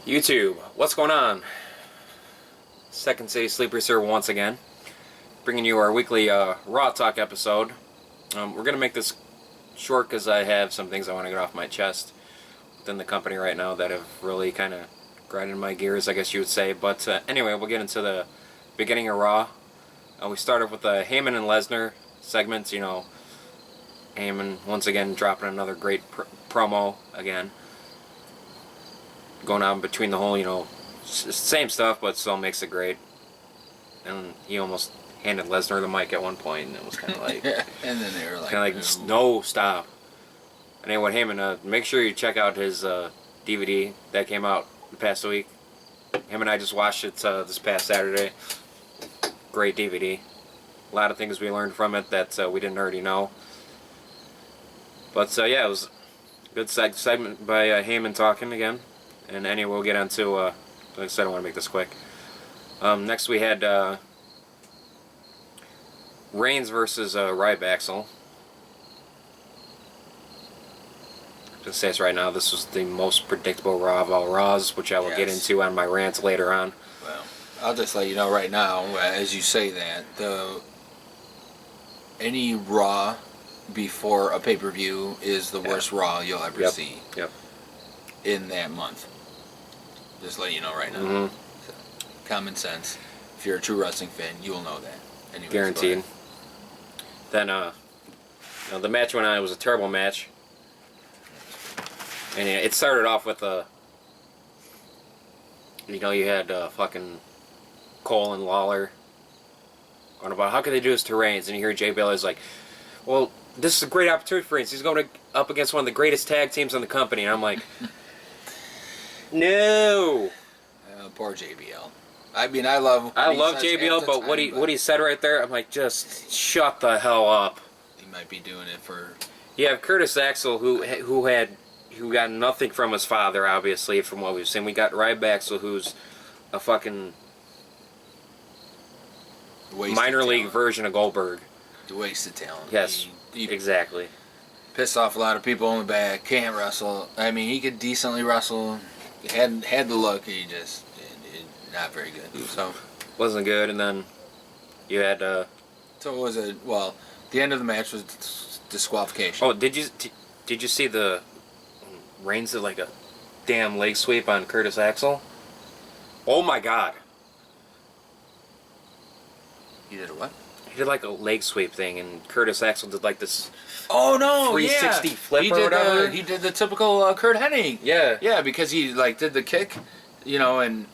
YouTube, what's going on? Second City Sleepers here once again, bringing you our weekly Raw Talk episode. We're going to make this short because I have some things I want to get off my chest within the company right now that have really kind of grinded my gears, I guess you would say. But anyway, we'll get into the beginning of Raw. We started with the Heyman and Lesnar segments. You know, Heyman once again dropping another great promo again. Going on between the whole, you know, same stuff, but still makes it great. And he almost handed Lesnar the mic at one point, and it was kind of like... and then they were like... no, stop. Anyway, Heyman, make sure you check out his DVD that came out the past week. Him and I just watched it this past Saturday. Great DVD. A lot of things we learned from it that we didn't already know. But, yeah, it was a good segment by Heyman talking again. And anyway, we'll get into, like I said, I want to make this quick. Next we had Reigns versus Ryback. Just say this right now, this was the most predictable Raw of all Raws, which I will get into on my rant later on. Well, I'll just let you know right now, as you say that, any Raw before a pay-per-view is the worst Raw you'll ever see in that month. Just let you know right now. So, common sense. If you're a true wrestling fan, you'll know that. Anyways, guaranteed. Then, you know, the match went on. It was a terrible match. And it started off with you know, you had fucking Cole and Lawler going about how could they do this to Reigns, and you hear Jay Bailey's like, well, this is a great opportunity for Reigns. He's going up against one of the greatest tag teams in the company. And I'm like, no. Poor JBL. I mean, I love JBL, but what he said right there, I'm like, just shut the hell up. He might be doing it for. You have Curtis Axel, who got nothing from his father, obviously, from what we've seen. We got Ryback, who's a fucking minor league version of Goldberg. Wasted talent. Yes, exactly. Pissed off a lot of people in the back. Can't wrestle. I mean, he could decently wrestle. Had the look. He just not very good. So wasn't good. And then you had. So it was the end of the match was disqualification. Oh, did you see the Reigns did like a damn leg sweep on Curtis Axel? Oh my God. He did a what? He did like a leg sweep thing, and Curtis Axel did like this. Oh no! 360 flip or whatever. He did the typical Kurt Hennig. Yeah. Yeah, because he did the kick, you know, and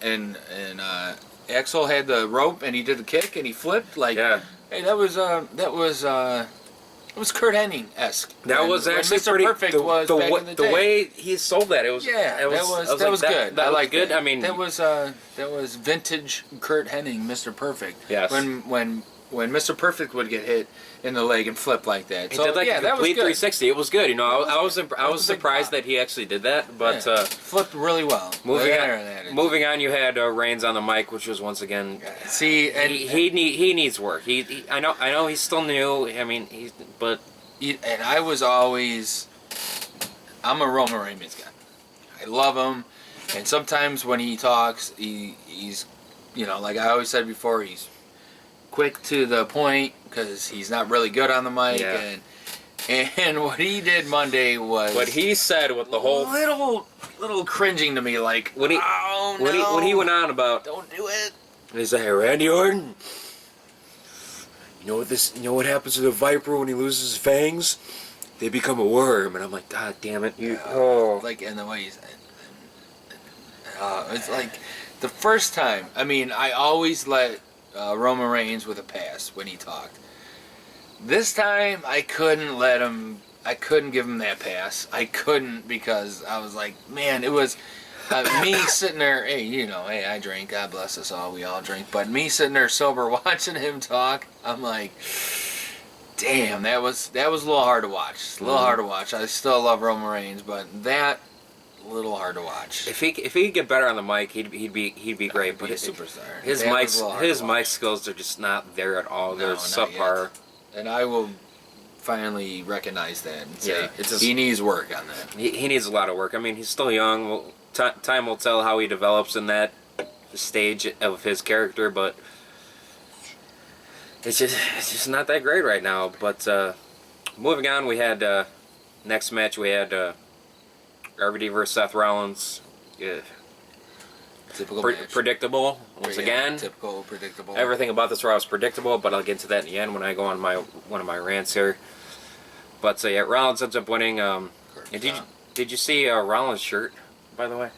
Axel had the rope and he did the kick and he flipped like. Yeah. Hey, that was Kurt Hennig-esque. That was actually Mr. pretty. Perfect was back in the day. The way he sold that, it was. Yeah, that was good. That I was like good. That. I mean, that was vintage Kurt Hennig, Mr. Perfect. Yes. When Mr. Perfect would get hit in the leg and flip like that. He did like a complete 360. It was good. You know, I was surprised that he actually did that, but flipped really well. Moving on, you had Reigns on the mic, which was once again. See, and he needs work. I know he's still new. I mean, and I was always. I'm a Roman Reigns guy. I love him, and sometimes when he talks, he's, you know, like I always said before, he's quick to the point because he's not really good on the mic, and what he did Monday was what he said with the whole little cringing to me, like when he went on about don't do it. He's like, hey, Randy Orton, you know what happens to the viper when he loses his fangs? They become a worm, and I'm like, God damn it, like, and the way he's it's like the first time. I mean, I always let Roman Reigns with a pass when he talked. This time, I couldn't let him. I couldn't give him that pass. I couldn't because I was like, man, it was me sitting there. Hey, you know, hey, I drink. God bless us all. We all drink. But me sitting there sober, watching him talk, I'm like, damn, that was a little hard to watch. It's a little hard to watch. I still love Roman Reigns, but that. A little hard to watch. If he could get better on the mic, he'd be great. But a superstar. His mic skills are just not there at all. They're subpar. And I will finally recognize that and say Yeah, it's just- he needs work on that. He needs a lot of work. I mean, he's still young. Well, time will tell how he develops in that stage of his character, but it's just not that great right now. But moving on, we had next match we had RVD versus Seth Rollins. Yeah. Typical match. Predictable once Yeah, again. Typical, predictable. Everything about this Raw was predictable, but I'll get to that in the end when I go on one of my rants here. But yeah, Rollins ends up winning. Did you see Rollins' shirt, by the way?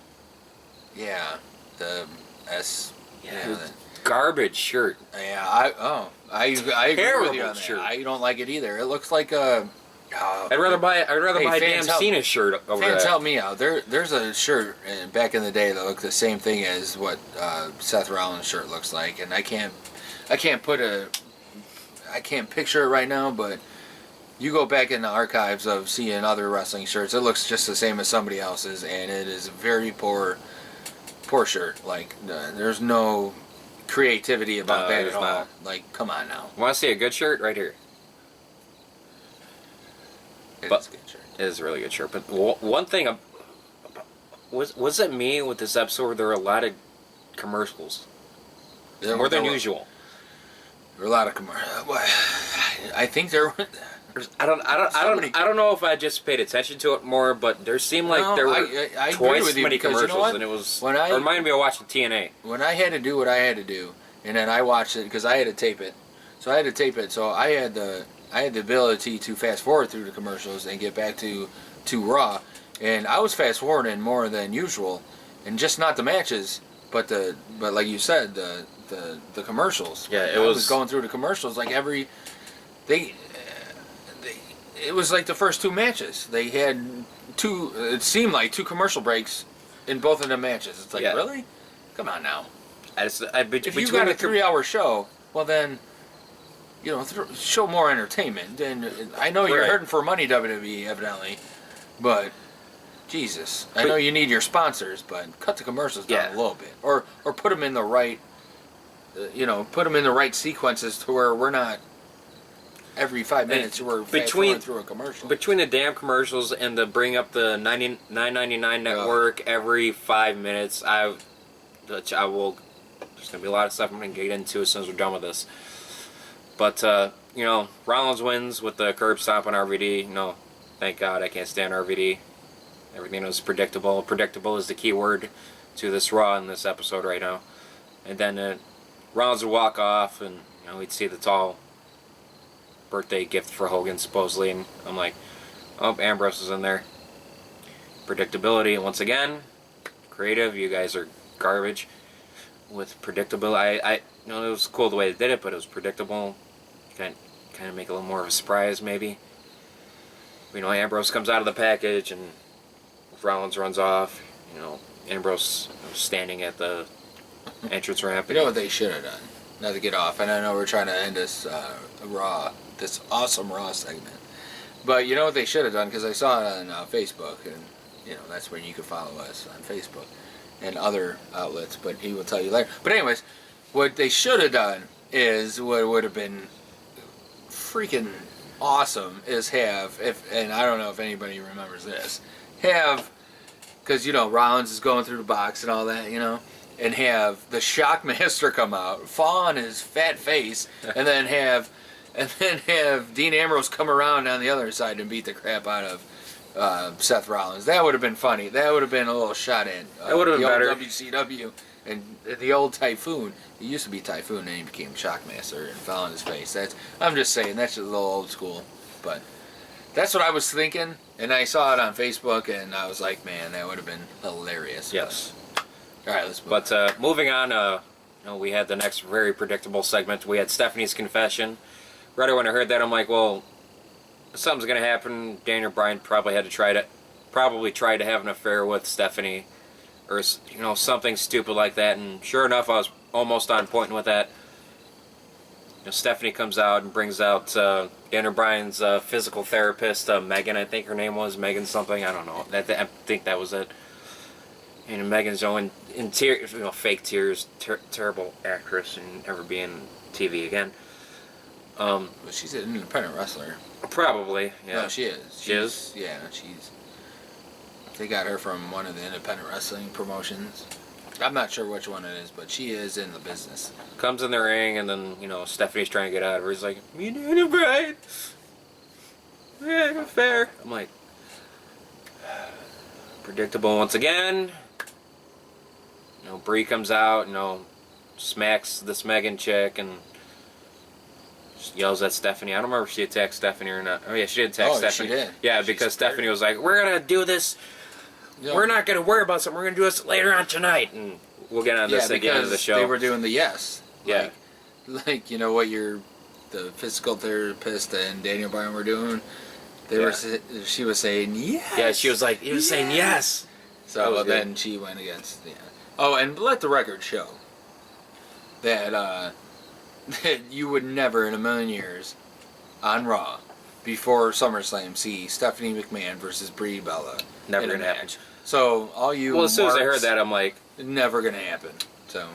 Yeah, the S. Yeah, garbage shirt. Yeah, I agree with you Terrible on that. shirt. I don't like it either. It looks like a. I'd rather buy a damn fans, help- Cena shirt over Fans, that. help me out. There's a shirt back in the day that looked the same thing as what Seth Rollins' shirt looks like, and I can't picture it right now, but you go back in the archives of seeing other wrestling shirts, it looks just the same as somebody else's, and it is a very poor shirt. Like there's no creativity about that there's at all. not. Like, come on now. Want to see a good shirt? Right here. It But- is a good shirt. It is a really good shirt. But one thing, was it me with this episode where there were a lot of commercials? More than usual. There were a lot of commercials. I think there were. I don't know if I just paid attention to it more, but there seemed like No, there were I agree twice with as you many because you know commercials, what? and it was When I- it reminded me of watching TNA. When I had to do what I had to do, and then I watched it because I had to tape it. So I had the ability to fast forward through the commercials and get back to Raw, and I was fast forwarding more than usual, and just not the matches, but like you said, the commercials. Yeah, I was going through the commercials like it was like the first two matches. They had it seemed like two commercial breaks in both of the matches. It's like, Yeah. really? Come on now. If If you got a 3-hour show, well then, show more entertainment. And I know you're Right. hurting for money, WWE, evidently, but Jesus, I know you need your sponsors, but cut the commercials down Yeah. a little bit, or put them in the right, put them in the right sequences to where we're not every 5 minutes we're fast forwarding through a commercial. Between the damn commercials and the bring up the $9.99 network every 5 minutes, I will. There's gonna be a lot of stuff I'm gonna get into as soon as we're done with this. But Rollins wins with the curb stomp on RVD. No, thank God, I can't stand RVD. Everything was predictable. Predictable is the key word to this Raw in this episode right now. And then Rollins would walk off, and we'd see the tall birthday gift for Hogan supposedly, and I'm like, oh, Ambrose is in there. Predictability once again. Creative, you guys are garbage with predictable. It was cool the way they did it, but it was predictable. Kind of make it a little more of a surprise maybe. Ambrose comes out of the package and Rollins runs off. Ambrose standing at the entrance ramp. You know what they should have done? Not to get off, and I know we're trying to end this this awesome Raw segment, but you know what they should have done? Because I saw it on Facebook, and that's where you can follow us on Facebook and other outlets. But he will tell you later. But anyways, what they should have done is what would have been freaking awesome is and I don't know if anybody remembers this, because Rollins is going through the box and all that, and have the Shockmaster come out, fall on his fat face, and then have Dean Ambrose come around on the other side and beat the crap out of Seth Rollins. That would have been funny. That would have been a little shot at that would have been better. Old WCW and the old Typhoon. He used to be Typhoon, and he became Shockmaster and fell on his face. I'm just saying that's just a little old school, but that's what I was thinking. And I saw it on Facebook, and I was like, man, that would have been hilarious. Yes. All right, let's move But moving on, we had the next very predictable segment. We had Stephanie's confession. Right when I heard that, I'm like, well, something's gonna happen. Daniel Bryan probably tried to have an affair with Stephanie, or something stupid like that. And sure enough, I was almost on point with that. Stephanie comes out and brings out Daniel Bryan's physical therapist, Megan, I think her name was Megan something. I don't know. I think that was it. And Megan's in tears, fake tears, terrible actress, and never be in TV again. Um, But she's an independent wrestler. Probably, yeah. No, she is. She is? Yeah, she's. They got her from one of the independent wrestling promotions. I'm not sure which one it is, but she is in the business. Comes in the ring, and then, Stephanie's trying to get out of her. He's like, "Me need a bride. Yeah, fair." I'm like, predictable once again. Brie comes out, smacks this Megan chick, and yells at Stephanie. I don't remember if she attacked Stephanie or not. Oh, yeah, she did attack Stephanie. She did. Yeah, because Stephanie was like, "We're going to do this. Yeah. We're not going to worry about something. We're going to do this later on tonight." And we'll get on this at the end of the show. They were doing the yes. Yeah. Like what the physical therapist and Daniel Bryan were doing. She was saying yes. Yeah, she was like, he was saying yes. So then she went against, Oh, and let the record show that that you would never in a million years on Raw before SummerSlam see Stephanie McMahon versus Brie Bella Never in a gonna match. happen. So all you Well, as soon as I heard that, I'm like, never gonna happen. So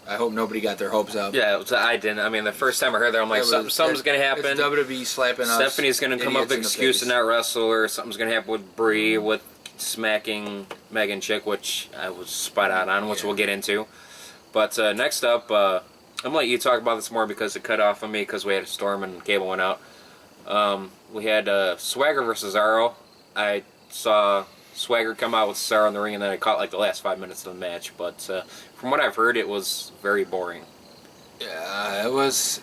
I hope nobody got their hopes up. yeah, I didn't. I mean, the first time I heard that, I'm like, something's going to happen. It's WWE slapping us. Stephanie's going to come up with an excuse to not wrestle, or something's going to happen with Brie with smacking Megan Chick, which I was spot on, which we'll get into. But next up, I'm going to let you talk about this more because it cut off on me because we had a storm and cable went out. We had Swagger versus Cesaro. I saw Swagger come out with Cesaro in the ring, and then I caught like the last 5 minutes of the match. But from what I've heard, it was very boring. Yeah, it was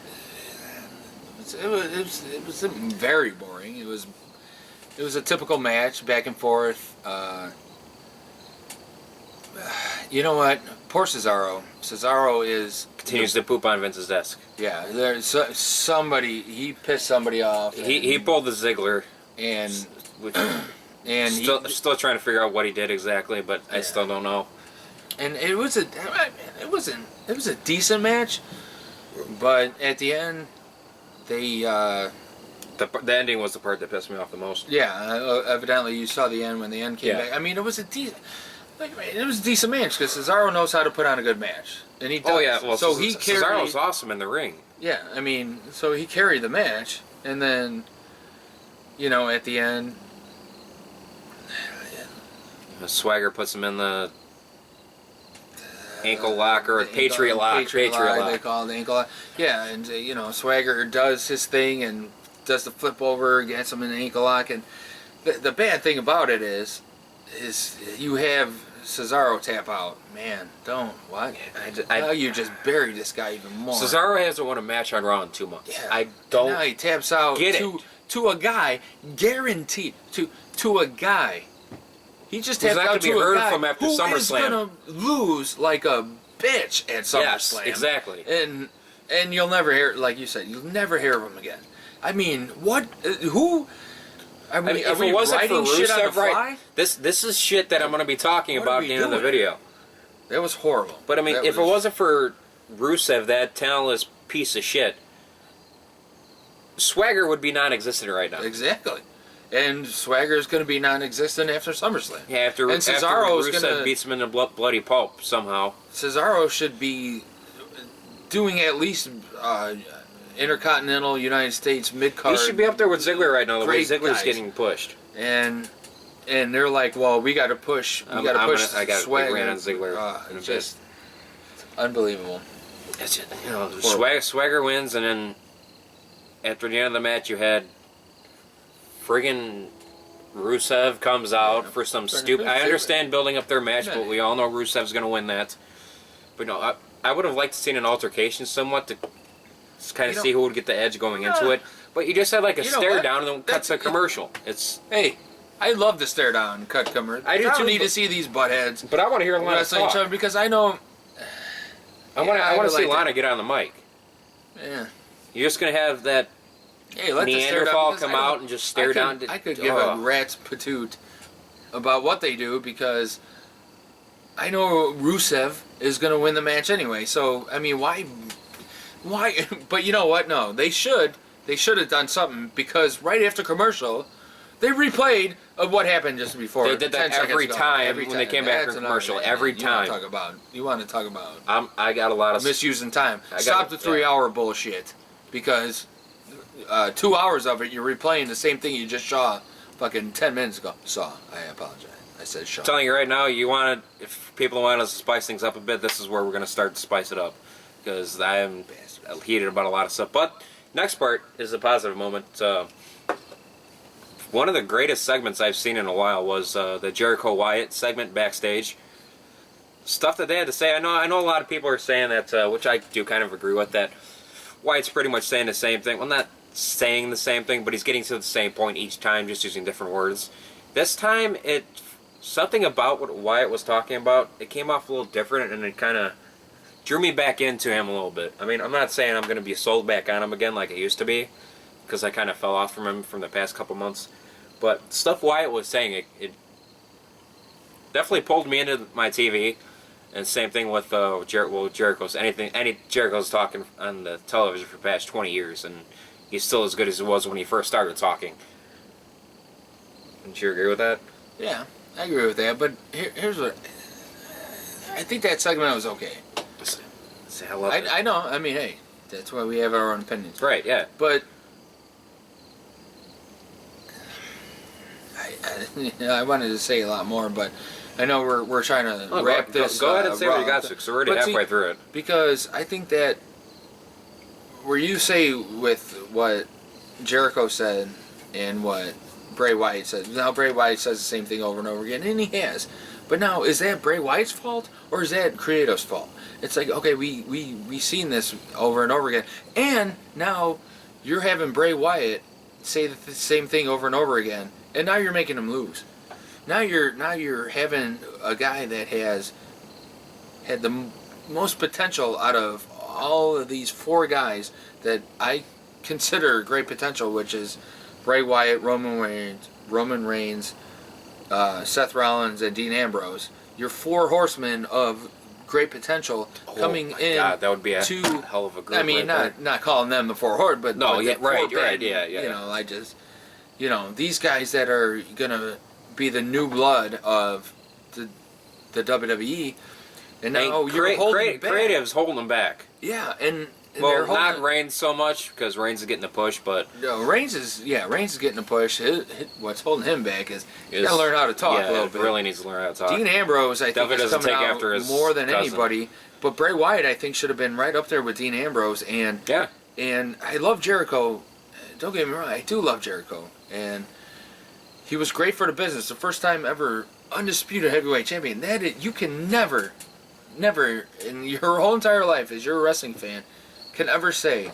very boring. It was a typical match, back and forth. You know what? Poor Cesaro. Cesaro Continues to poop on Vince's desk. Yeah, there's somebody. He pissed somebody off. He pulled the Ziggler, and which, and still trying to figure out what he did exactly, but I still don't know. And it was a decent match, but at the end, they the ending was the part that pissed me off the most. Yeah, evidently you saw the end when the end came back. I mean, it was a decent match because Cesaro knows how to put on a good match, and he does. Oh yeah, well, so he carried. Cesaro's awesome in the ring. Yeah, I mean, so he carried the match, and then, at the end, Swagger puts him in the ankle lock or Patriot lock. Patriot lock. They call it the ankle lock. Yeah, and Swagger does his thing and does the flip over, gets him in the ankle lock, and the bad thing about it is you have Cesaro tap out. Man, don't what? You just buried this guy even more. Cesaro hasn't won a match on Raw in 2 months. Yeah. I don't. Now he taps out to a guy, guaranteed to a guy. He just tapped out to a guy from after who SummerSlam. is gonna lose like a bitch at SummerSlam. Yes, exactly. And you'll never hear, like you said, you'll never hear of him again. I mean, what? Who? Are we writing shit on the fly? This is shit that I'm going to be talking about at the end of the video. That was horrible. But I mean, if it wasn't for Rusev, that talentless piece of shit, Swagger would be non-existent right now. Exactly. And Swagger is going to be non-existent after SummerSlam. Yeah, after Rusev beats him in a bloody pulp somehow. Cesaro should be doing at least Intercontinental United States mid-card. He should be up there with Ziggler right now. The way Ziggler's getting pushed. And they're like, well, we got to push. I got Swagger. Ran on Ziggler in a bit. Unbelievable. It's Swagger wins, and then after the end of the match, you had friggin' Rusev comes out for some stupid. I understand building up their match, but we all know Rusev's going to win that. But no, I would have liked to see an altercation somewhat to kind of see who would get the edge going into it. But you just had like a stare down and then cut to commercial. Hey, I love the stare down cut commercial. I do too. Need to see these buttheads. But I want to hear Lana talk because I know. I want to see Lana get on the mic. Yeah. You're just gonna have that Neanderthal come out and just stare down. I could give a rat's patoot about what they do because I know Rusev is going to win the match anyway. So, I mean, why? But you know what? No, they should have done something because right after commercial, they replayed of what happened just before. They did that every time when they came back from commercial. Every time. You want to talk about? I got a lot of misusing time. Stop the 3-hour bullshit because 2 hours of it, you're replaying the same thing you just saw fucking 10 minutes ago. I apologize. I said Shaw. I'm telling you right now, if people want us to spice things up a bit, this is where we're going to start to spice it up. Because I am heated about a lot of stuff. But next part is a positive moment. One of the greatest segments I've seen in a while was the Jericho Wyatt segment backstage. Stuff that they had to say. I know a lot of people are saying that, which I do kind of agree with, that Wyatt's pretty much saying the same thing. Well, not saying the same thing, but he's getting to the same point each time, just using different words. This time, something about what Wyatt was talking about, it came off a little different, and it kind of drew me back into him a little bit. I mean, I'm not saying I'm going to be sold back on him again like I used to be, because I kind of fell off from him from the past couple months. But stuff Wyatt was saying, it definitely pulled me into my TV. And same thing with Jericho's. Jericho's talking on the television for the past 20 years, and he's still as good as he was when he first started talking. Don't you agree with that? Yeah, I agree with that. But here's what I think that segment was okay. I love it. I know. I mean, hey, that's why we have our own opinions. Right? Yeah. But I wanted to say a lot more, but I know we're trying to wrap this. Go ahead and say what you got to, because we're already halfway through it. Because I think that where you say with what Jericho said and what Bray Wyatt said, now Bray Wyatt says the same thing over and over again, and he has. But now, is that Bray Wyatt's fault or is that Creative's fault? It's like, okay, we seen this over and over again, and now you're having Bray Wyatt say the same thing over and over again, and now you're making him lose. Now you're having a guy that has had the most potential out of all of these four guys that I consider great potential, which is Bray Wyatt, Roman Reigns, Seth Rollins, and Dean Ambrose. Your four horsemen of great potential coming in. God, that would be a hell of a group. I mean, not calling them the four horse, but no, but yeah, right, four band, yeah. You know, these guys that are gonna be the new blood of the WWE, and now you're holding back. Creative's holding them back. Yeah, and well, not Reigns so much because Reigns is getting the push, but no, Reigns is getting a push. What's holding him back is you gotta learn how to talk a little bit. Really needs to learn how to talk. Dean Ambrose, I think, is coming out after his more than cousin. anybody. But Bray Wyatt, I think, should have been right up there with Dean Ambrose. And yeah, and I love Jericho. Don't get me wrong, I do love Jericho, and he was great for the business. The first time ever undisputed heavyweight champion. You can never in your whole entire life, as you're a wrestling fan, can ever say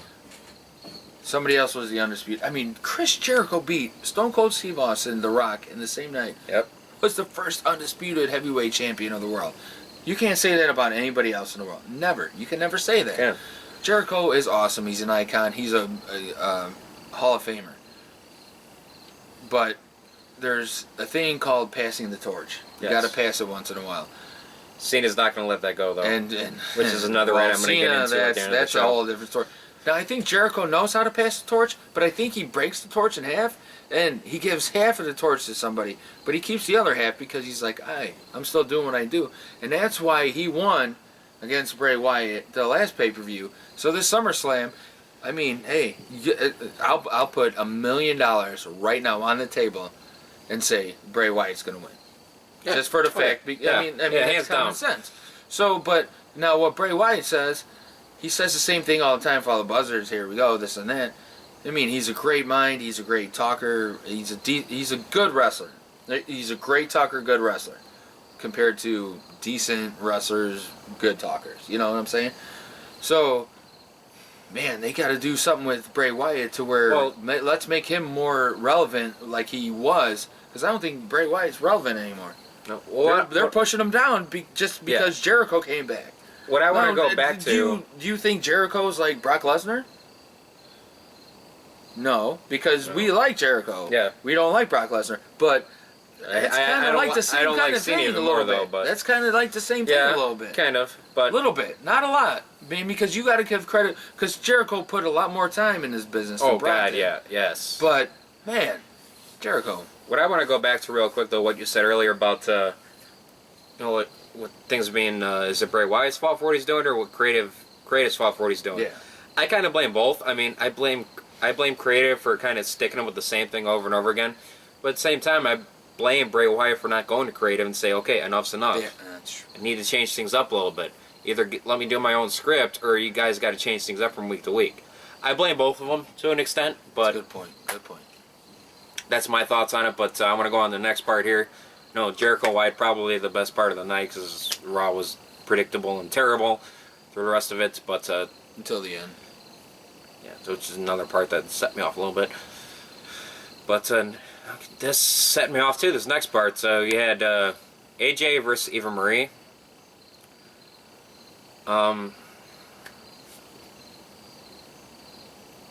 somebody else was the undisputed. I mean, Chris Jericho beat Stone Cold Steve Austin, The Rock, in the same night. Yep. Was the first undisputed heavyweight champion of the world. You can't say that about anybody else in the world. Never. You can never say that. Yeah. Jericho is awesome. He's an icon. He's a Hall of Famer. But there's a thing called passing the torch. You got to pass it once in a while. Cena's not going to let that go, though. Which is another well, item I'm going to get into at the end of the that's show. a whole different story. Now, I think Jericho knows how to pass the torch, but I think he breaks the torch in half, and he gives half of the torch to somebody, but he keeps the other half because he's like, I'm still doing what I do. And that's why he won against Bray Wyatt the last pay-per-view. So this SummerSlam, I mean, hey, I'll put $1 million right now on the table and say Bray Wyatt's going to win. Yeah. Just for the fact, I mean, it's common sense. So, but now what Bray Wyatt says, he says the same thing all the time for all the buzzers. Here we go, this and that. I mean, he's a great mind. He's a great talker. He's a good wrestler. He's a great talker, good wrestler, compared to decent wrestlers, good talkers. You know what I'm saying? So, man, they got to do something with Bray Wyatt to where let's make him more relevant like he was, because I don't think Bray Wyatt's relevant anymore. No, they're pushing him down just because Jericho came back. What I want to go back to... Do you think Jericho's like Brock Lesnar? No, because we like Jericho. Yeah. We don't like Brock Lesnar, but it's kind of like the same kind of thing a little bit. That's kind of like the same thing a little bit. Kind of, but... A little bit, not a lot. I mean, because you got to give credit, because Jericho put a lot more time in this business than Brock did. Yes. But, man, Jericho... What I want to go back to real quick, though, what you said earlier about, what things being, is it Bray Wyatt's fault for what he's doing, or what Creative's fault for what he's doing? Yeah. I kind of blame both. I mean, I blame I blame creative for kind of sticking with the same thing over and over again. But at the same time, I blame Bray Wyatt for not going to creative and say, okay, enough's enough. Yeah, that's true. I need to change things up a little bit. Either let me do my own script, or you guys got to change things up from week to week. I blame both of them to an extent, but Good point. Good point. that's my thoughts on it. But I want to go on to the next part here. No, Jericho Wyatt probably the best part of the night because Raw was predictable and terrible through the rest of it. But Until the end. yeah, so which is another part that set me off a little bit. But this set me off too. This next part. So you had AJ versus Eva Marie.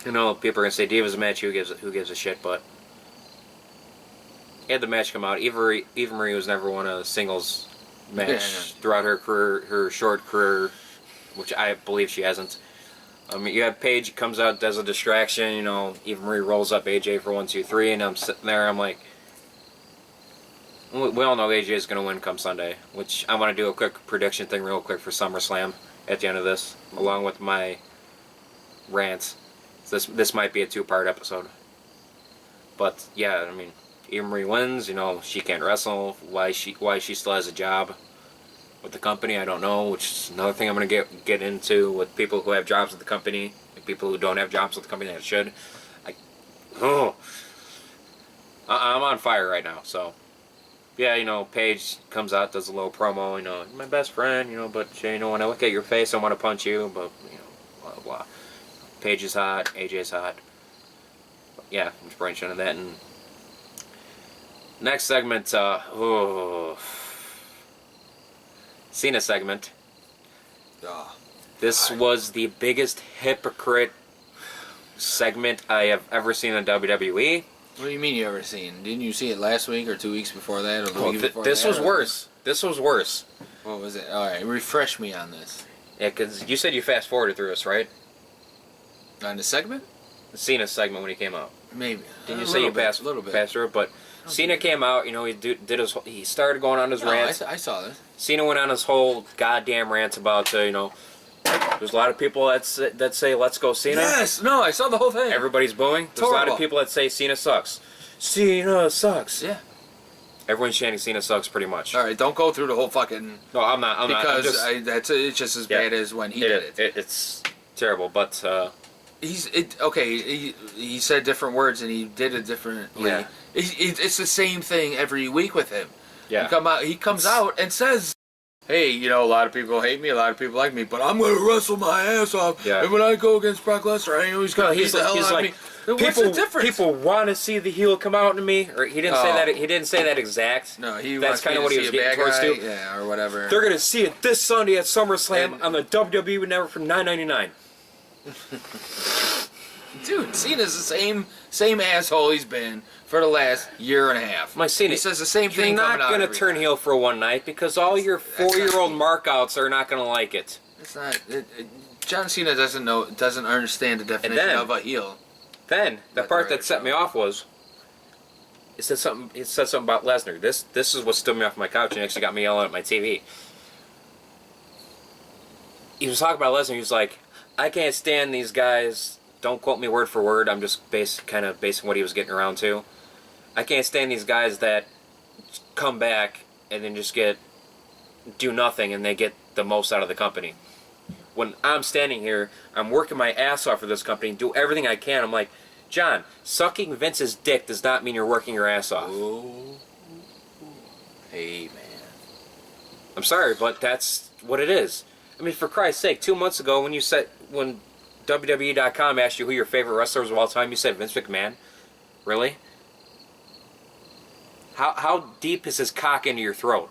You know, people are gonna say Diva's a match. Who gives a shit? But had the match come out. Eva Marie was never won a singles match throughout her career, her short career, which I believe she hasn't. You have Paige comes out, does a distraction. You know, Eva Marie rolls up AJ for 1, 2, 3, and I'm sitting there. I'm like, we all know AJ is gonna win come Sunday. Which I want to do a quick prediction thing, real quick for SummerSlam at the end of this, along with my rants. This might be a 2-part episode. But yeah, I mean, Eva Marie wins. You know, she can't wrestle. Why she still has a job with the company, I don't know. Which is another thing I'm gonna get into with people who have jobs with the company and people who don't have jobs with the company that should. I'm on fire right now. So yeah, you know, Paige comes out, does a little promo. You know, my best friend. You know, but you know, when I look at your face, I want to punch you. But you know, blah blah blah. Paige is hot, AJ's hot. But yeah, I'm just branching into that. And next segment, Cena segment. This was the biggest hypocrite segment I have ever seen in WWE. What do you mean you ever seen? Didn't you see it last week or 2 weeks before that? Or the week before This that, was or- worse. This was worse. What was it? All right, refresh me on this. Yeah, because you said you fast forwarded through this, right? On the segment? The Cena segment when he came out. Maybe. Didn't you say you passed a little bit? passed through it? But Cena came out. You know, he started going on his No, rant. I saw this. Cena went on his whole goddamn rant about, you know, there's a lot of people that say, let's go Cena. Yes. No, I saw the whole thing. Everybody's booing. There's a lot of Horrible. people that say Cena sucks. Cena sucks. Yeah. Everyone's chanting Cena sucks pretty much. All right, don't go through the whole fucking. No, I'm not. I'm not. I'm Because just, it's just as bad as when he did it. It's terrible, but He said different words and he did it differently. Yeah. It's the same thing every week with him. yeah. He comes out and says, "Hey, you know, a lot of people hate me, a lot of people like me, but I'm gonna wrestle my ass off. Yeah. And when I go against Brock Lesnar, I know he's gonna beat the hell out of me." What's the difference? People want to see the heel come out to me, or he didn't say that. He didn't say that exact. No, he That's wants kind me of to what he see was a getting bad towards guy, too. yeah, or whatever. They're gonna see it this Sunday at SummerSlam And- on the WWE Network for $9.99. Dude, Cena's the same asshole he's been for the last year and a half. My Cena, he says the same you're thing. not coming out gonna every turn time. heel for one night because all your 4-year-old markouts are not gonna like it. It's not. John Cena doesn't understand the definition then- of a heel. Then the Let part the that set me writer off was it said something about Lesnar. This is what stood me off my couch and actually got me yelling at my TV. He was talking about Lesnar. He was like, "I can't stand these guys." Don't quote me word for word. I'm just kind of basing what he was getting around to. I can't stand these guys that come back and then just do nothing and they get the most out of the company. When I'm standing here, I'm working my ass off for this company, do everything I can. I'm like, John, sucking Vince's dick does not mean you're working your ass off. Oh, hey man. I'm sorry, but that's what it is. I mean, for Christ's sake, 2 months ago when WWE.com asked you who your favorite wrestlers of all time, you said Vince McMahon. Really? How deep is his cock into your throat?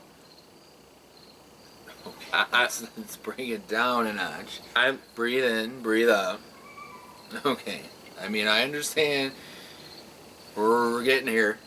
Okay, let's bring it down a notch. I'm Breathe in, breathe out. Okay. I mean, I understand. We're getting here.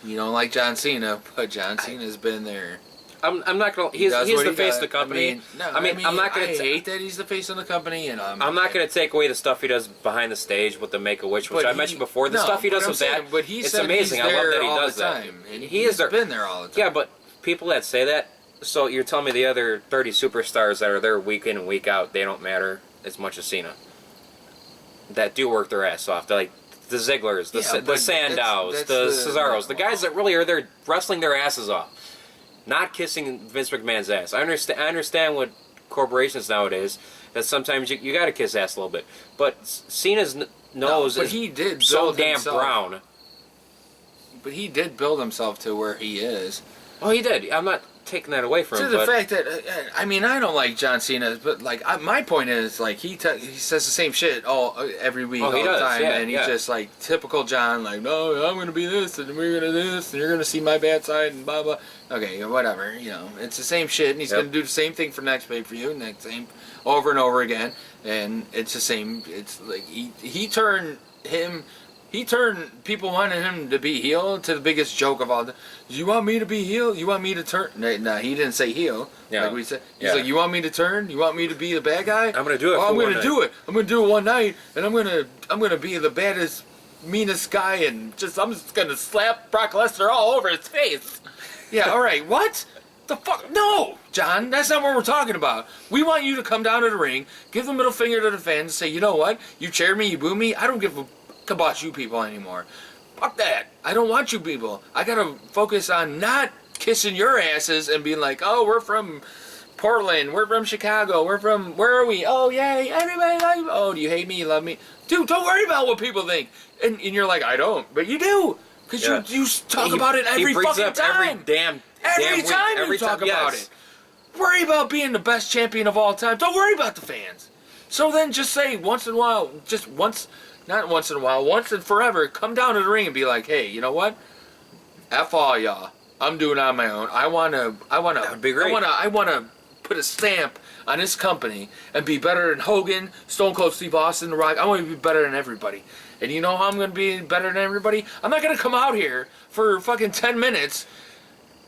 You don't like John Cena, but John Cena's been there. I'm not gonna. He's does the what he face does. of the company. I mean, I'm not gonna. I hate that he's the face of the company, and I'm not going to take away the stuff he does behind the stage with the Make-A-Wish, which But I he- mentioned before. The no, stuff he but does I'm with saying, that, but he it's said amazing. he's I love there that he all does the that. time, and He is there. been there all the time. Yeah, but people that say that, so you're telling me the other 30 superstars that are there week in and week out, they don't matter as much as Cena? that do work their ass off. They're like the Zigglers, the Sandows, that's the Cesaros, the guys that really are there wrestling their asses off, not kissing Vince McMahon's ass. I understand what corporations nowadays that sometimes you got to kiss ass a little bit, but Cena's nose but is he did so build damn himself. brown. But he did build himself to where he is. Oh, he did. I'm not taking that away from To him. the But fact that I mean, I don't like John Cena, but like my point is, like he says the same shit every week, Oh, he all does, the time, yeah, and he's yeah. just like typical John. Like, no, I'm gonna be this, and we're gonna do this, and you're gonna see my bad side, and blah blah. Okay, whatever. You know, it's the same shit, and he's Yep. gonna do the same thing for next pay per view, and that same over and over again, and it's the same. It's like he turned him. He turned people wanting him to be heel to the biggest joke of all. You want me to be heel? You want me to turn? No, he didn't say heel. Yeah. Like we said, he's Yeah. like, you want me to turn? You want me to be the bad guy? I'm gonna do it. Oh, for I'm one gonna night. do it. I'm gonna do it one night, and I'm gonna be the baddest, meanest guy, and I'm just gonna slap Brock Lesnar all over his face. Yeah, all right. What? The fuck? No, John, that's not what we're talking about. We want you to come down to the ring, give the middle finger to the fans, and say, you know what? You cheered me, you booed me. I don't give a about you people anymore. Fuck that. I don't want you people. I gotta focus on not kissing your asses and being like, oh, we're from Portland, we're from Chicago, where are we? Oh, yay, everybody like, oh, do you hate me, you love me? Dude, don't worry about what people think. And you're like, I don't, but you do. Because Yeah. you talk about it every he brings fucking up time. Every Every time you talk about it. Worry about being the best champion of all time. Don't worry about the fans. So then just say once in a while, just once, not once in a while, once and forever, come down to the ring and be like, hey, you know what? F all y'all. I'm doing it on my own. I wanna That'd be great. I wanna put a stamp on this company and be better than Hogan, Stone Cold Steve Austin, The Rock. I want to be better than everybody. And you know how I'm gonna be better than everybody? I'm not gonna come out here for fucking 10 minutes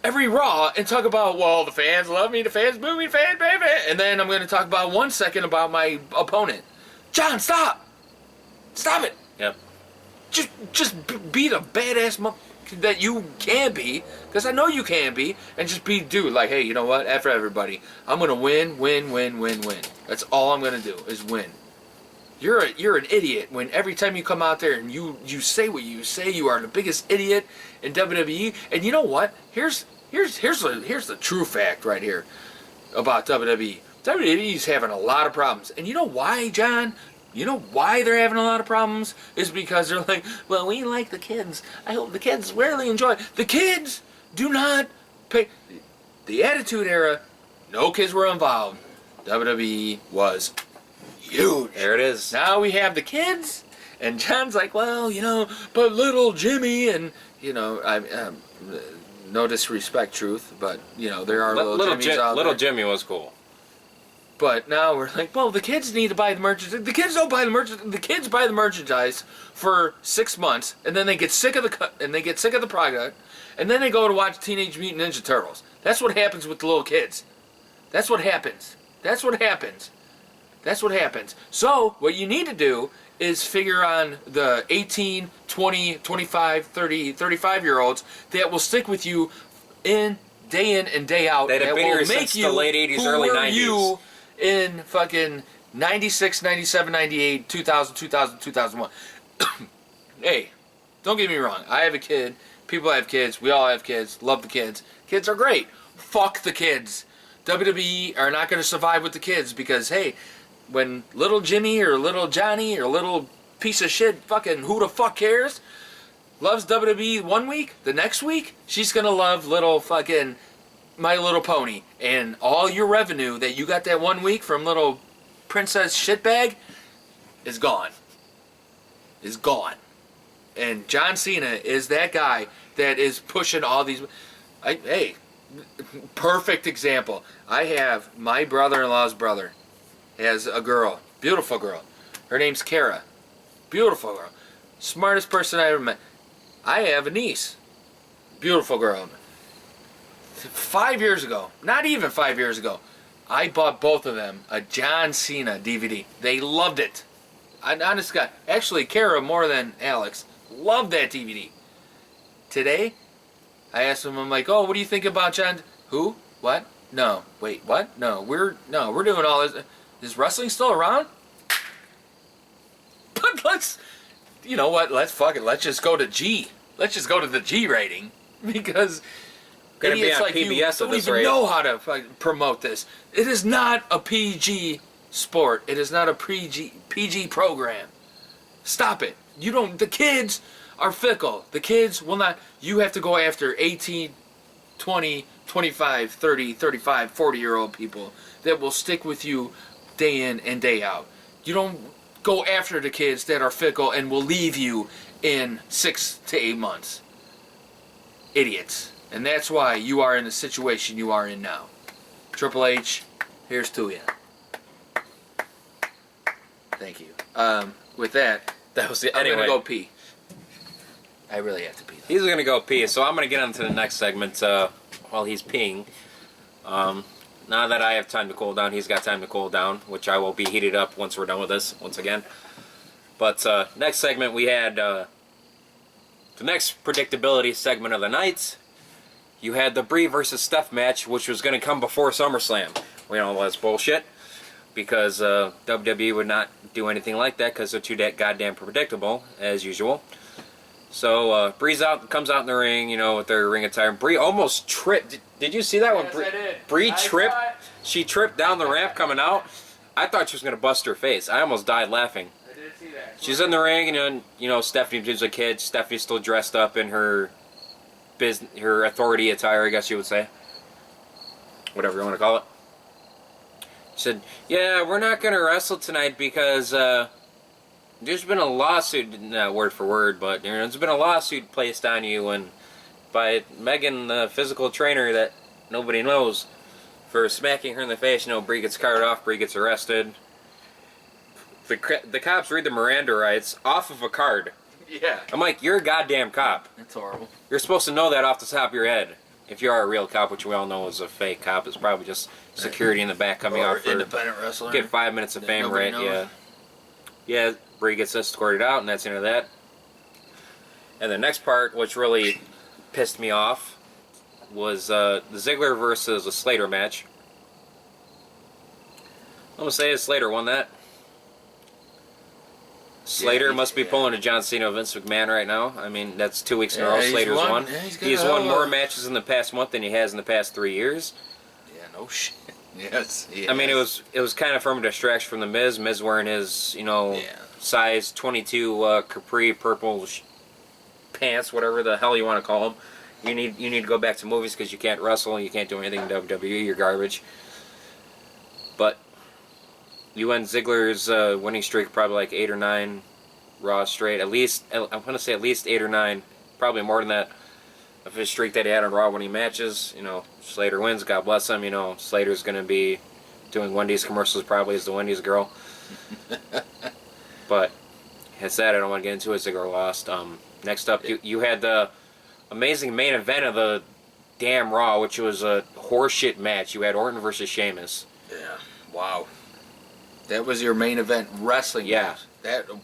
every Raw and talk about, well, the fans love me, the fans boo me, fans baby, and then I'm gonna talk about 1 second about my opponent. John, stop! Stop it! Yep. Just be the badass that you can be, because I know you can be, and just be dude, like, hey, you know what? After everybody, I'm gonna win. That's all I'm gonna do is win. You're an idiot when every time you come out there and you say what you say, you are the biggest idiot in WWE. And you know what? Here's the true fact right here about WWE. WWE's having a lot of problems, and you know why, John? You know why they're having a lot of problems? Is because they're like, well, we like the kids. I hope the kids really enjoy it. The kids do not pay. The Attitude Era, no kids were involved. WWE was huge. There it is. Now we have the kids, and John's like, well, you know, but little Jimmy, and, you know, no disrespect, Truth, but, you know, there are little Jimmys out Little there. Jimmy was cool. But now we're like, well, the kids need to buy the merchandise. The kids don't buy the merchandise. The kids buy the merchandise for 6 months, and then they get sick of the product, and then they go to watch Teenage Mutant Ninja Turtles. That's what happens with the little kids. That's what happens. So what you need to do is figure on the 18, 20, 25, 30, 35-year-olds that will stick with you day in and day out. They'd have that been will here make since you the late 80s, who early were 90s. you in fucking 96, 97, 98, 2000, 2001. Hey, don't get me wrong. I have a kid. People have kids. We all have kids. Love the kids. Kids are great. Fuck the kids. WWE are not going to survive with the kids because, hey, when little Jimmy or little Johnny or little piece of shit fucking who the fuck cares loves WWE 1 week, the next week she's going to love little fucking My Little Pony, and all your revenue that you got that 1 week from little princess shitbag is gone. And John Cena is that guy that is pushing all these. Hey, perfect example. I have my brother-in-law's brother has a girl, beautiful girl. Her name's Kara. Beautiful girl. Smartest person I ever met. I have a niece. Beautiful girl. 5 years ago, not even 5 years ago, I bought both of them a John Cena DVD. They loved it. Honest to God. Actually, Kara more than Alex loved that DVD. Today, I asked them, I'm like, oh, what do you think about John? Who? What? No. Wait, what? No, we're doing all this. Is wrestling still around? Put let's, you know what? Let's fuck it. Let's just go to G. Let's just go to the G rating because Gonna be idiots on like you PBS at don't this even rate. know how to promote this. It is not a PG sport. It is not a PG program. Stop it. You don't. The kids are fickle. The kids will not. You have to go after 18, 20, 25, 30, 35, 40-year-old people that will stick with you day in and day out. You don't go after the kids that are fickle and will leave you in 6 to 8 months. Idiots. And that's why you are in the situation you are in now. Triple H, here's to you. Thank you. With that, That was it. I'm Anyway, gonna go pee. I really have to pee. Though. he's gonna go pee, so I'm gonna get on to the next segment while he's peeing. Now that I have time to cool down, he's got time to cool down, which I will be heated up once we're done with this, once again. But next segment, we had the next predictability segment of the night. You had the Brie versus Steph match, which was going to come before SummerSlam. We know that's bullshit, because WWE would not do anything like that because they're too goddamn predictable, as usual. So Brie's comes out in the ring, you know, with their ring attire. Brie almost tripped. Did you see that Yes, when I did. Brie I tripped? saw it. She tripped down the ramp coming out. I thought she was going to bust her face. I almost died laughing. I did see that. She's in the ring, and then, you know, Stephanie was a kid. Stephanie's still dressed up in her her authority attire, I guess you would say. Whatever you want to call it. She said, yeah, we're not going to wrestle tonight because there's been a lawsuit, not word for word, but there's been a lawsuit placed on you and by Megan, the physical trainer that nobody knows, for smacking her in the face. You know, Brie gets carted off, Brie gets arrested. The cops read the Miranda rights off of a card. Yeah. I'm like, you're a goddamn cop. That's horrible. You're supposed to know that off the top of your head. If you are a real cop, which we all know is a fake cop, it's probably just security in the back coming Or out for independent wrestler. get 5 minutes of that fame, nobody right? knows. Yeah. Yeah, Brie gets escorted out, and that's the end of that. And the next part, which really pissed me off, was the Ziggler versus the Slater match. I'm going to say Slater won that. Slater must be pulling a John Cena, Vince McMahon right now. I mean, that's 2 weeks in a row he's Slater's won. Yeah, He's won more matches in the past month than he has in the past 3 years. Yeah, no shit. Yes. I mean, it was kind of from a distraction from the Miz. Miz wearing his, you know, size 22 capri purple pants, whatever the hell you want to call them. You need to go back to movies because you can't wrestle, you can't do anything in WWE. You're garbage. But you end Ziggler's winning streak probably like 8 or 9 Raw straight. At least, I'm going to say at least 8 or 9, probably more than that, of his streak that he had on Raw winning matches. You know, Slater wins, God bless him. You know, Slater's going to be doing Wendy's commercials probably as the Wendy's girl. But it's that I don't want to get into it. Ziggler lost. Next up, you had the amazing main event of the damn Raw, which was a horseshit match. You had Orton versus Sheamus. Yeah. Wow. That was your main event wrestling match.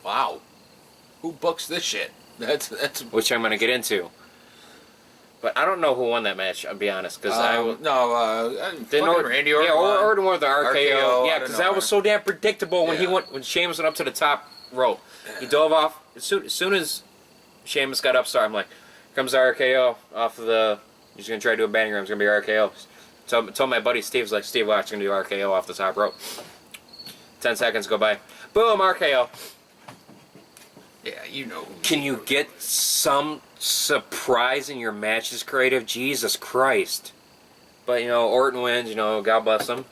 Wow. Who books this shit? That's which I'm going to get into. But I don't know who won that match, I'll be honest. Because Randy Orton. Yeah, Orton won the RKO. RKO, Yeah, because that was so damn predictable when when Sheamus went up to the top rope. He dove off. As soon as Sheamus got up, I'm like, here comes the RKO off of the... He's going to try to do a banding room. It's going to be RKO. Told my buddy Steve's like, Steve, watch, going to do RKO off the top rope. 10 seconds go by. Boom, RKO. Yeah, you know. Can you get some surprise in your matches, creative? Jesus Christ. But, you know, Orton wins, you know, God bless him.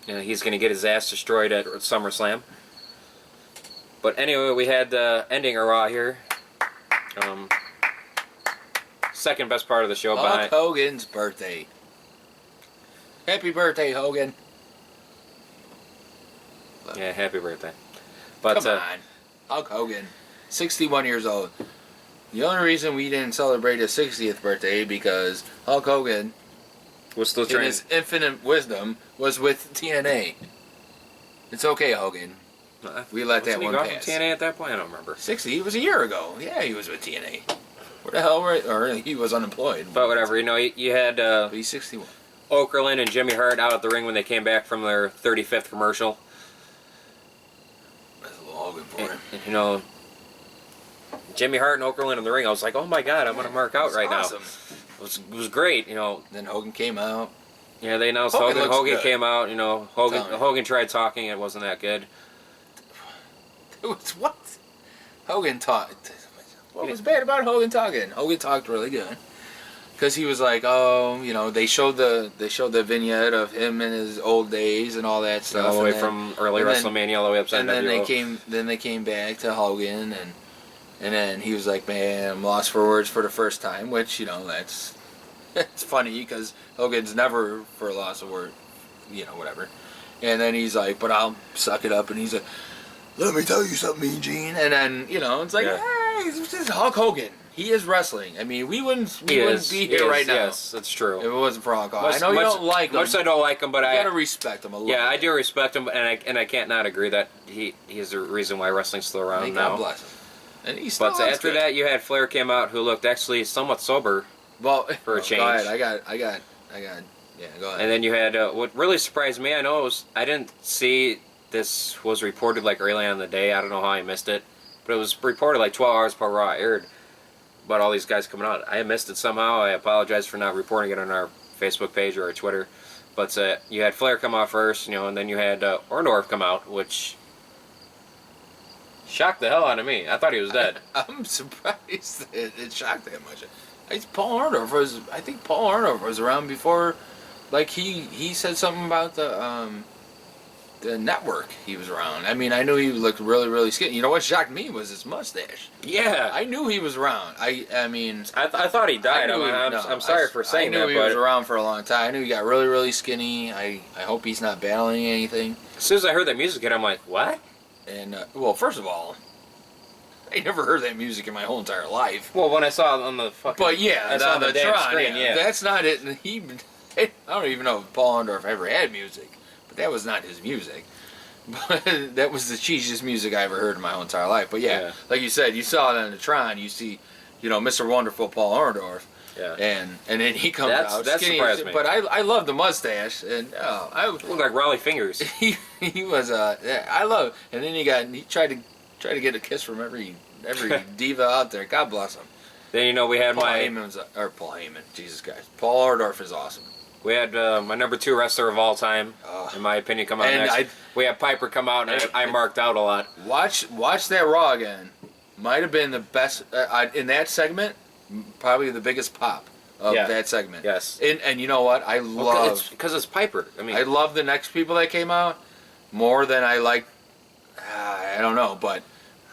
You know, he's going to get his ass destroyed at SummerSlam. But anyway, we had the ending of Raw here. Second best part of the show. Hulk Hogan's birthday. Happy birthday, Hogan. Yeah, happy birthday. But, come on. Hulk Hogan, 61 years old. The only reason we didn't celebrate his 60th birthday because Hulk Hogan, was still in trying. his infinite wisdom, was with TNA. It's okay, Hogan. We let that one pass. pass. From TNA at that point? I don't remember. 60? It was a year ago. Yeah, he was with TNA. Where the hell were... Or he was unemployed. But whatever, you know, you had He's 61. Okerlund and Jimmy Hart out at the ring when they came back from their 35th commercial. Hogan for him. You know, Jimmy Hart and Okerlund in the ring. I was like, oh my God, I'm gonna mark out right Awesome. now. It was great. You know. Then Hogan came out. Yeah, they announced Hogan Hogan. looks Hogan good. came out. You know, Tell me. Hogan tried talking. It wasn't that good. It was what? Hogan talked. What was bad about Hogan talking? Hogan talked really good. Because he was like, oh, you know, they showed the vignette of him in his old days and all that stuff. All the way and then- from early and then- WrestleMania all the way up to And then they NWO. came back to Hogan and then he was like, man, I'm lost for words for the first time, which, you know, that's it's funny because Hogan's never for a loss of word, you know, whatever. And then he's like, but I'll suck it up, and he's like, let me tell you something, Mean Gene. And then, you know, it's like, Yeah. hey, this is Hulk Hogan. He is wrestling. I mean, we wouldn't be He here is, right now Yes, that's true. if it wasn't for Hulk Hogan. I know you don't like him. Much as I don't like him, but You I gotta respect him a little. yeah, I bit. do respect him, and I can't not agree that he is the reason why wrestling's still around May now. God bless him. And he still But looks after good. that, you had Flair came out, who looked actually somewhat sober, Well, for a Go change. ahead. I got. Yeah, go ahead. and then you had what really surprised me. I didn't see this was reported like early on in the day. I don't know how I missed it, but it was reported like 12 hours before Raw aired about all these guys coming out. I missed it somehow. I apologize for not reporting it on our Facebook page or our Twitter. But you had Flair come out first, you know, and then you had Orndorff come out, which shocked the hell out of me. I thought he was dead. I'm surprised it shocked that much. I think Paul Orndorff was around before. Like he said something about the network. He was around. I mean, I knew he looked really, really skinny. You know what shocked me was his mustache. Yeah, I knew he was around. I mean, I thought he died. I knew I'm sorry for saying I knew that, he was but around for a long time. I knew he got really, really skinny. I hope he's not battling anything. as soon as I heard that music hit, I'm like, what? And well, first of all, I never heard that music in my whole entire life. Well, when I saw it on the fucking, But yeah, I saw on the damn Tron, screen, yeah. that's not it. I don't even know if Paul Orndorff ever had music, but that was not his music. But that was the cheesiest music I ever heard in my whole entire life. But yeah, like you said, you saw it on the Tron. You see, you know, Mr. Wonderful Paul Orndorff, Yeah. and then he comes out That skinny. surprised me. But I love the mustache, and I Looked like Raleigh Fingers. he was yeah, I love. And then he tried to get a kiss from every diva out there. God bless him. Then, you know, we had Paul Heyman, Jesus Christ. Paul Orndorff is awesome. we had my number 2 wrestler of all time, Oh. in my opinion, come out And next. We had Piper come out, and I marked out a lot. Watch that Raw again. Might have been the best in that segment. Probably the biggest pop of Yeah. that segment. Yes. And you know what? I love Because it's Piper. I mean, I love the next people that came out more than I like. I don't know, but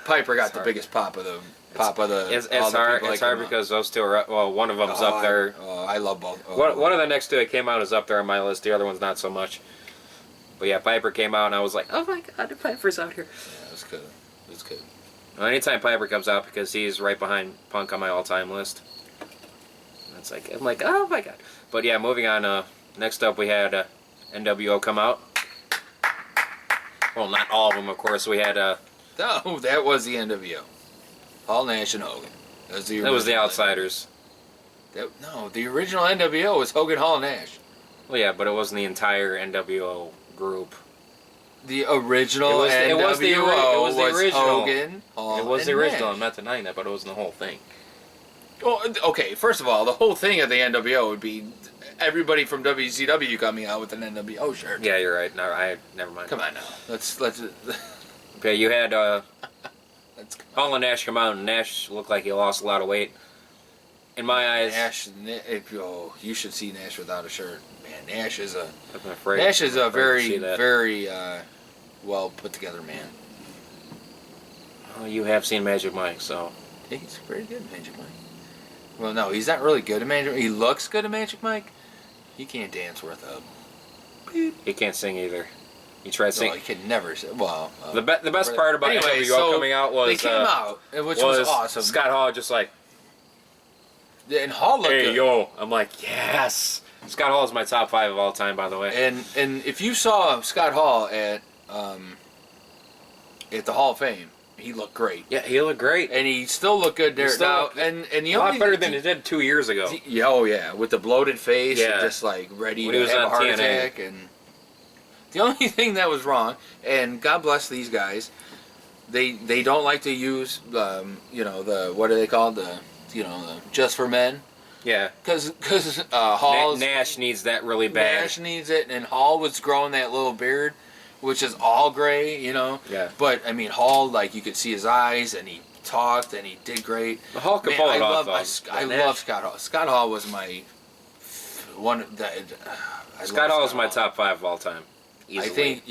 Piper got It's the hard. biggest pop of the it's all hard. the It's people hard that came out. because those two are. Well, one of them's Oh, up there. I love both. One of the next two that came out is up there on my list. The other one's not so much. But yeah, Piper came out, and I was like, oh my God, Piper's out here. Yeah, it's good. It's good. Well, anytime Piper comes out, because he's right behind Punk on my all-time list. It's like, I'm like, oh my God. But yeah, moving on. Next up, we had NWO come out. Well, not all of them, of course. We had No, that was the NWO. Hall, Nash, and Hogan. That was the original Outsiders. No, the original NWO was Hogan, Hall, and Nash. Well, yeah, but it wasn't the entire NWO group. The original It was NWO the original. Hogan, Hall, It was and the original. Nash. I'm not denying that, but it wasn't the whole thing. Well, okay, first of all, the whole thing of the NWO would be everybody from WCW coming out with an NWO shirt. Yeah, you're right. No, never mind. Come on now. Let's Okay, you had let's Hall and Nash come out, and Nash looked like he lost a lot of weight. In my eyes, Nash. You should see Nash without a shirt. Man, Nash is a I'm afraid. Nash is I'm a afraid to see very that. very well put together man. Oh, you have seen Magic Mike, so He's pretty good at Magic Mike. Well, no, he's not really good at Magic. He looks good at Magic Mike. He can't dance worth a. he can't sing either. He tried singing. No, he can never say. Well, The best part about Anyway, NWO so coming out was they came out, which was awesome. Scott Hall just like, And Hall looked hey good. yo, I'm like, yes. Scott Hall is my top 5 of all time, by the way. And if you saw Scott Hall at the Hall of Fame, he looked great. Yeah, he looked great. And he still looked good there still now. looked And the A lot only better than he did 2 years ago. Yeah, oh yeah, with the bloated face, Yeah. and just like ready When he to was have a on heart TNA. attack. And the only thing that was wrong, and God bless these guys, they don't like to use the what are they called, the just for men, Yeah. because Hall's Nash needs that really bad. Nash needs it, and Hall was growing that little beard, which is all gray, Yeah. But I mean, Hall, like, you could see his eyes, and he talked, and he did great. The Hall could Man, pull I it off, love, though. I love Scott Hall. Scott Hall was my one. Scott Hall is my top 5 of all time. Easily. I think,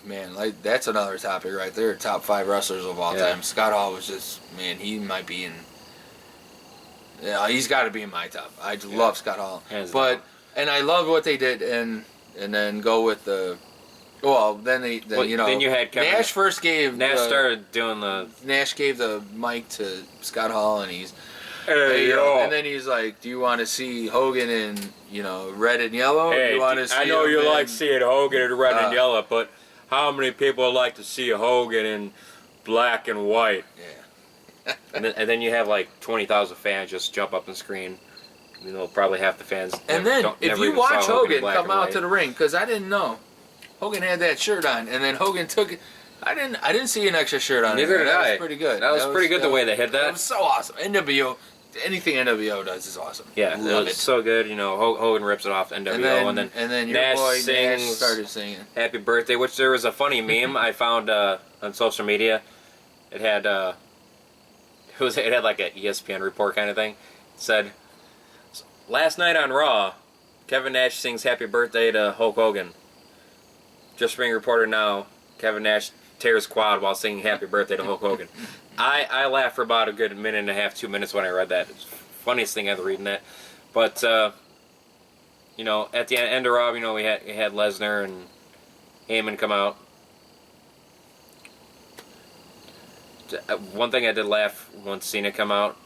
man, like, that's another topic right there. Top 5 wrestlers of all Yeah. time. Scott Hall was just, man, he might be in. Yeah, he's got to be in my top. I love Scott Hall, Hands but down. and I love what they did, and then go with the. Well, then Then you had Kevin Nash first gave Nash started doing the Nash gave the mic to Scott Hall, and he's hey yo. and then he's like, "Do you want to see Hogan in red and yellow? Hey, you want to see I know him you in-" like seeing Hogan in red and yellow, but how many people like to see Hogan in black and white? Yeah. And then you have like 20,000 fans just jump up and scream. Probably half the fans. And then don't- if never you even saw watch in Hogan black come and out white. to the ring, because I didn't know Hogan had that shirt on, and then Hogan took it. I didn't see an extra shirt on. Neither did that I. was pretty good. That was pretty good the way they hit That that. was so awesome. NWO, anything NWO does is awesome. Yeah, love it was it. so good. Hogan rips it off NWO, And then your Nash boy Nash sings started singing. Happy Birthday, which there was a funny meme I found on social media. It had it had like an ESPN report kind of thing. It said, last night on Raw, Kevin Nash sings Happy Birthday to Hulk Hogan. Just being reported now, Kevin Nash tears quad while singing Happy Birthday to Hulk Hogan. I laughed for about a good minute and a half, 2 minutes when I read that. It's the funniest thing ever reading that. But, at the end of Raw, we had Lesnar and Heyman come out. One thing I did laugh when Cena come out,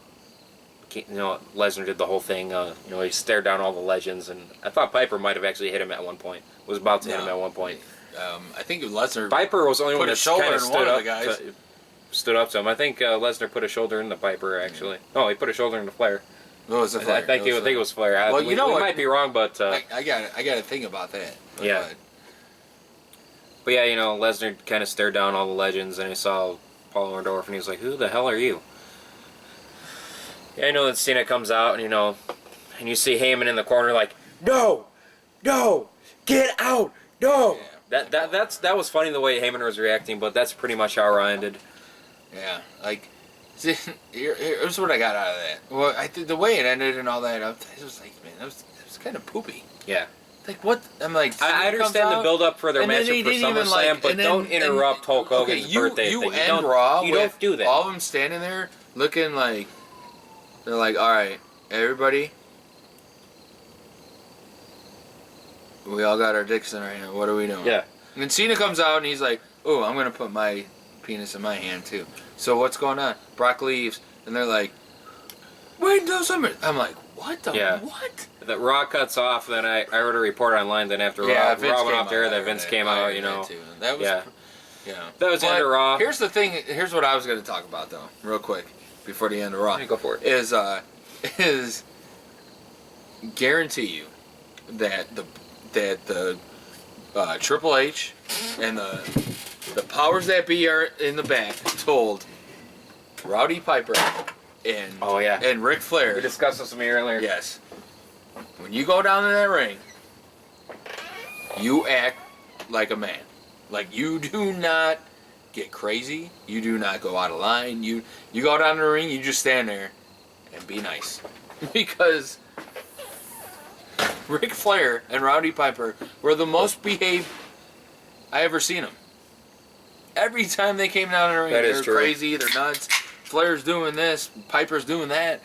Lesnar did the whole thing. He stared down all the legends, and I thought Piper might have actually hit him at one point. Was about to hit him at one point. I think Lesnar. Piper was the only put one a that shoulder kind of in stood one of up. the guys. Stood up to him. I think Lesnar put a shoulder in the Piper actually. No, he put a shoulder in the Flair. What was the I think it was Flair. Well, we what? might be wrong, but I got to think about that. Yeah. But yeah, Lesnar kind of stared down all the legends, and he saw Paul Orndorff, and he was like, "Who the hell are you?" Yeah, I know that Cena comes out, and and you see Heyman in the corner, like, "No, get out, no." Yeah. That was funny the way Heyman was reacting, but that's pretty much how Raw ended. Yeah, like, see, here's what I got out of that. Well, the way it ended and all that, I was like, man, that was kind of poopy. Yeah. Like, what? I'm like, I understand the build up for their and then matchup he for didn't even, SummerSlam, like- but and then- don't interrupt Hulk Hogan's birthday you thing. end Raw You with don't do that. all of them standing there looking like, they're like, all right, everybody, we all got our dicks in our hand. What are we doing? Yeah. And then Cena comes out and he's like, oh, I'm going to put my penis in my hand too. So what's going on? Brock leaves and they're like, wait until summer. I'm like, what the what? The Raw cuts off, then I wrote a report online, then after Yeah, Raw went off there, that Vince came out, That was, Yeah. yeah. That was the end of Raw. Here's the thing. Here's what I was going to talk about though, real quick, before the end of Raw. Yeah, go for it. Is guarantee you that the Triple H and the powers that be are in the back told Rowdy Piper and Oh, yeah. and Ric Flair. We discussed this with me earlier. Yes. When you go down to that ring, you act like a man. Like, you do not get crazy. You do not go out of line. You go down to the ring, you just stand there and be nice. Because Ric Flair and Rowdy Piper were the most behaved I ever seen them. Every time they came down to the ring, That is they're true. crazy, they're nuts. Flair's doing this, Piper's doing that.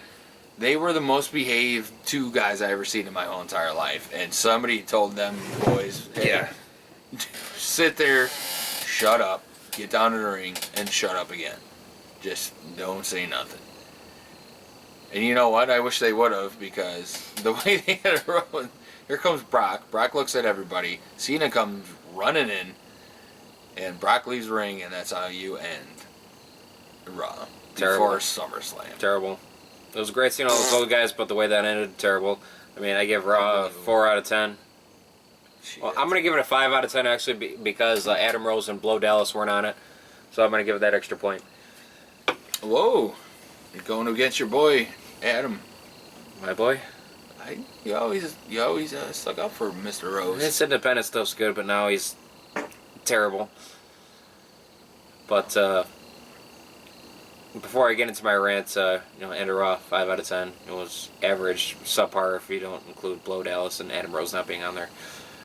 They were the most behaved two guys I ever seen in my whole entire life. And somebody told them boys, hey, Yeah. sit there, shut up, get down to the ring, and shut up again. Just don't say nothing. And you know what? I wish they would have, because the way they had it rolling, here comes Brock. Brock looks at everybody. Cena comes running in, and Brock leaves the ring, and that's how you end Raw. Terrible. Before SummerSlam. Terrible. It was great seeing all those old guys, but the way that ended, terrible. I mean, I give Raw a 4 out of 10. Well, I'm going to give it a 5 out of 10, actually, because Adam Rose and Blow Dallas weren't on it. So I'm going to give it that extra point. Whoa, you're going against your boy Adam. My boy? You always stuck up for Mr. Rose. His independent stuff's good, but now he's terrible. But before I get into my rant, Enderoth, 5 out of 10. It was average, subpar if you don't include Blow Dallas and Adam Rose not being on there.